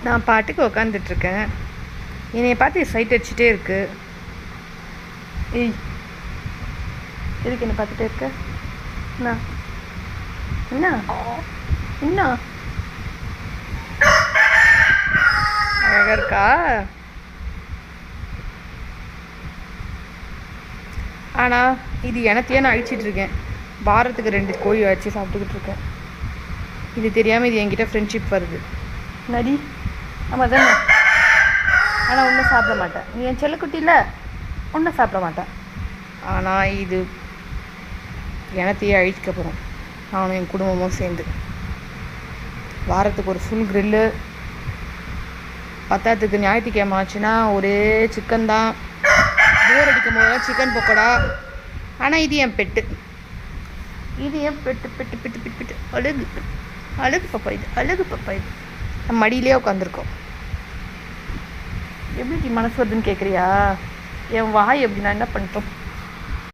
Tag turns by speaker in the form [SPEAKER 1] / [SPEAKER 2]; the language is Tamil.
[SPEAKER 1] நான் பாட்டுக்கு உக்காந்துட்ருக்கேன். என்னைய பார்த்து சைட் அடிச்சுட்டே இருக்கு. ஏய், எதுக்கு என்ன பார்த்துட்டே இருக்க? என்ன என்ன என்ன அழகா இருக்கா? ஆனால் இது எனத்தையே நான் அழிச்சிட்டு இருக்கேன். வாரத்துக்கு 2 கோழி வச்சு சாப்பிட்டுக்கிட்டு இருக்கேன். இது தெரியாமல் இது என்கிட்ட ஃப்ரெண்ட்ஷிப் வருது. நடி ஆமாம் தானே. ஆனால் ஒன்றும் சாப்பிட மாட்டேன். நீ என் செல்லக்குட்டியில் ஒன்றும் சாப்பிட மாட்டேன். ஆனால் இது எனத்தையே அழிக்க போகிறோம். நானும் என் குடும்பமும் சேர்ந்து வாரத்துக்கு ஒரு ஃபுல் கிரில்லு. பத்தாத்துக்கு ஞாயிற்றுக்கிழமை ஆச்சுன்னா ஒரே சிக்கன் தான். போர் அடிக்கும் போது சிக்கன் பக்கோடா. ஆனால் இது என் பெட்டு. இது என் bed bed bed bed bed அழகு அழகு பாப்பா. இது அழகு பாப்பா. இது நம்ம மடியிலே உட்காந்துருக்கோம். எப்படி மனசு வருதுன்னு கேட்குறியா? என் வாய் எப்படி நான் என்ன பண்ணிட்டோம்?